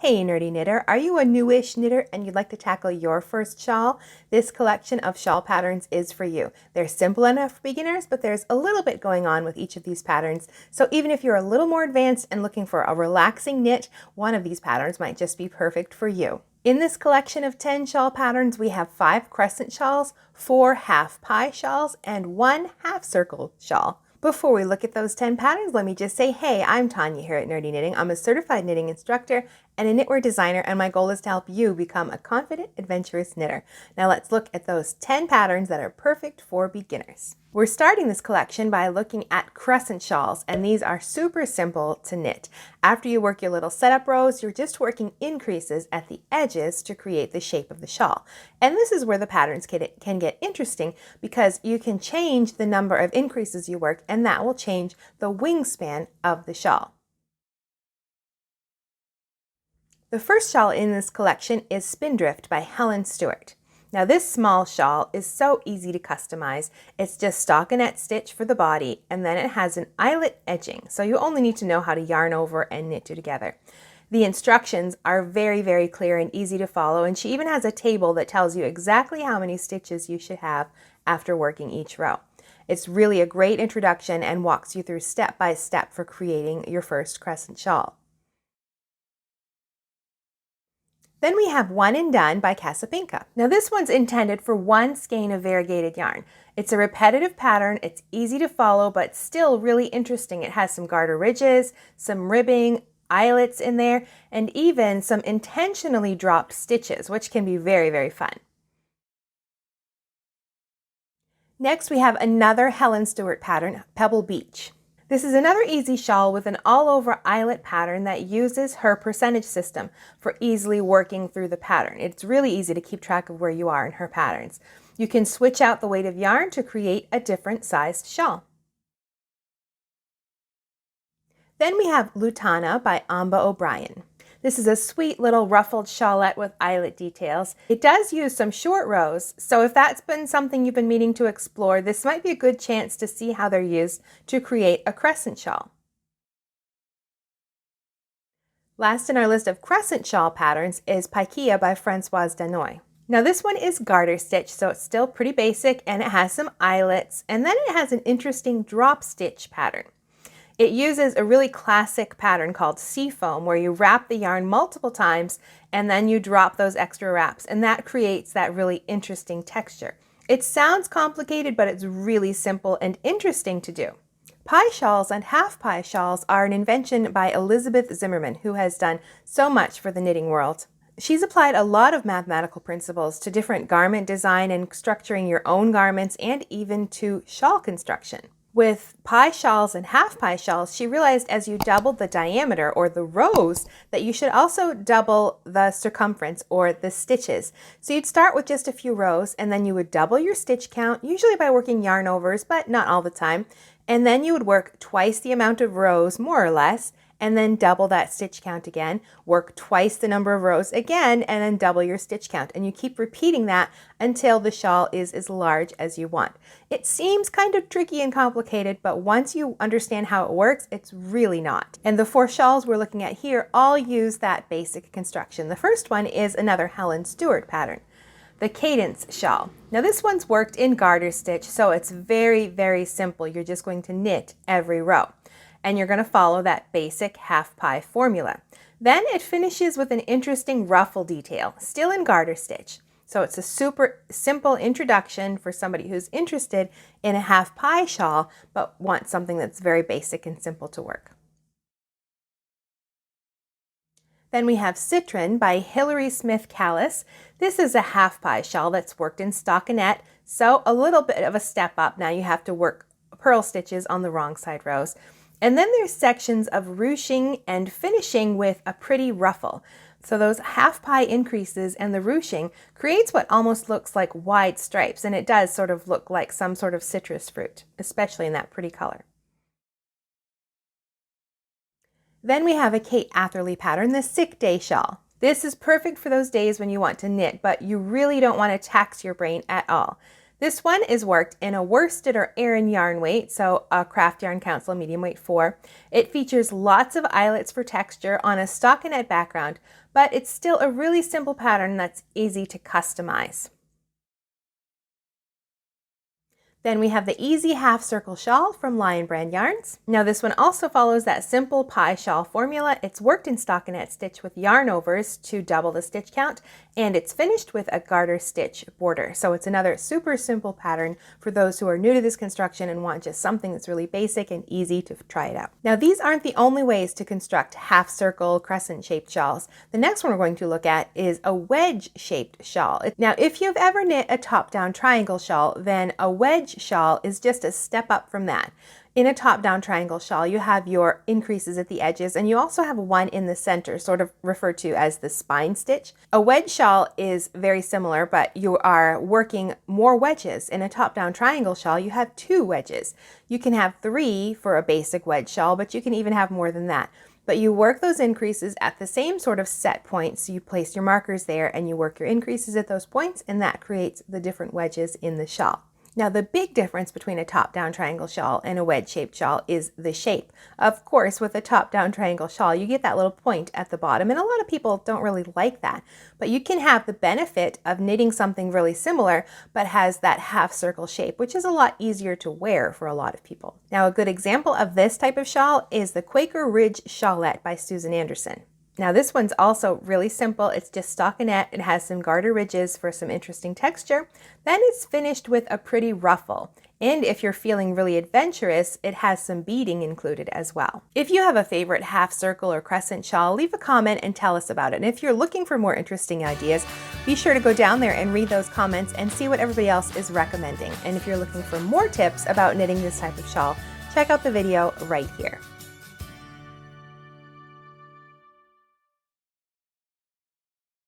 Hey nerdy knitter, are you a newish knitter and you'd like to tackle your first shawl? This collection of shawl patterns is for you. They're simple enough for beginners, but there's a little bit going on with each of these patterns. So even if you're a little more advanced and looking for a relaxing knit, one of these patterns might just be perfect for you. In this collection of 10 shawl patterns, we have 5 crescent shawls, 4 half pie shawls, and 1 half circle shawl. Before we look at those 10 patterns, let me just say, hey, I'm Tanya here at Nerdy Knitting. I'm a certified knitting instructor and a knitwear designer, and my goal is to help you become a confident, adventurous knitter. Now let's look at those 10 patterns that are perfect for beginners. We're starting this collection by looking at crescent shawls, and these are super simple to knit. After you work your little setup rows, you're just working increases at the edges to create the shape of the shawl. And this is where the patterns can get interesting because you can change the number of increases you work, and that will change the wingspan of the shawl. The first shawl in this collection is Spindrift by Helen Stewart. Now this small shawl is so easy to customize. It's just stockinette stitch for the body, and then it has an eyelet edging, so you only need to know how to yarn over and knit two together. The instructions are very, very clear and easy to follow, and she even has a table that tells you exactly how many stitches you should have after working each row. It's really a great introduction and walks you through step by step for creating your first crescent shawl. Then we have One and Done by Pikea. Now this one's intended for one skein of variegated yarn. It's a repetitive pattern, it's easy to follow, but still really interesting. It has some garter ridges, some ribbing, eyelets in there, and even some intentionally dropped stitches, which can be very, very fun. Next we have another Helen Stewart pattern, Pebble Beach. This is another easy shawl with an all-over eyelet pattern that uses her percentage system for easily working through the pattern. It's really easy to keep track of where you are in her patterns. You can switch out the weight of yarn to create a different sized shawl. Then we have Lutana by Ambah O'Brien. This is a sweet little ruffled shawlette with eyelet details. It does use some short rows, so if that's been something you've been meaning to explore, this might be a good chance to see how they're used to create a crescent shawl. Last in our list of crescent shawl patterns is Pikea by Francoise Danoy. Now this one is garter stitch, so it's still pretty basic, and it has some eyelets, and then it has an interesting drop stitch pattern. It uses a really classic pattern called seafoam, where you wrap the yarn multiple times and then you drop those extra wraps, and that creates that really interesting texture. It sounds complicated, but it's really simple and interesting to do. Pie shawls and half pie shawls are an invention by Elizabeth Zimmerman, who has done so much for the knitting world. She's applied a lot of mathematical principles to different garment design and structuring your own garments, and even to shawl construction. With pie shawls and half pie shawls, she realized as you doubled the diameter, or the rows, that you should also double the circumference, or the stitches. So you'd start with just a few rows, and then you would double your stitch count, usually by working yarn overs, but not all the time. And then you would work twice the amount of rows, more or less, and then double that stitch count again, work twice the number of rows again, and then double your stitch count. And you keep repeating that until the shawl is as large as you want. It seems kind of tricky and complicated, but once you understand how it works, it's really not. And the 4 shawls we're looking at here all use that basic construction. The first one is another Helen Stewart pattern, the Cadence shawl. Now this one's worked in garter stitch, so it's very, very simple. You're just going to knit every row, and you're going to follow that basic half pie formula. Then it finishes with an interesting ruffle detail, still in garter stitch. So it's a super simple introduction for somebody who's interested in a half pie shawl, but wants something that's very basic and simple to work. Then we have Citron by Hilary Smith Callis. This is a half pie shawl that's worked in stockinette, so a little bit of a step up. Now you have to work purl stitches on the wrong side rows. And then there's sections of ruching and finishing with a pretty ruffle. So those half pie increases and the ruching creates what almost looks like wide stripes, and it does sort of look like some sort of citrus fruit, especially in that pretty color. Then we have a Kate Atherley pattern, the Sick Day shawl. This is perfect for those days when you want to knit, but you really don't want to tax your brain at all. This one is worked in a worsted or Aran yarn weight, so a Craft Yarn Council medium weight 4. It features lots of eyelets for texture on a stockinette background, but it's still a really simple pattern that's easy to customize. Then we have the Easy Half Circle Shawl from Lion Brand Yarns. Now this one also follows that simple pie shawl formula. It's worked in stockinette stitch with yarn overs to double the stitch count, and it's finished with a garter stitch border. So it's another super simple pattern for those who are new to this construction and want just something that's really basic and easy to try it out. Now these aren't the only ways to construct half circle crescent shaped shawls. The next one we're going to look at is a wedge shaped shawl. Now if you've ever knit a top down triangle shawl, then a wedge shawl is just a step up from that. In a top-down triangle shawl, you have your increases at the edges, and you also have one in the center, sort of referred to as the spine stitch. A wedge shawl is very similar, but you are working more wedges. In a top-down triangle shawl, you have 2 wedges. You can have 3 for a basic wedge shawl, but you can even have more than that. But you work those increases at the same sort of set points. So you place your markers there, and you work your increases at those points, and that creates the different wedges in the shawl. Now the big difference between a top-down triangle shawl and a wedge-shaped shawl is the shape. Of course, with a top-down triangle shawl, you get that little point at the bottom, and a lot of people don't really like that. But you can have the benefit of knitting something really similar, but has that half-circle shape, which is a lot easier to wear for a lot of people. Now a good example of this type of shawl is the Quaker Ridge Shawlette by Susan Anderson. Now this one's also really simple. It's just stockinette. It has some garter ridges for some interesting texture. Then it's finished with a pretty ruffle. And if you're feeling really adventurous, it has some beading included as well. If you have a favorite half circle or crescent shawl, leave a comment and tell us about it. And if you're looking for more interesting ideas, be sure to go down there and read those comments and see what everybody else is recommending. And if you're looking for more tips about knitting this type of shawl, check out the video right here.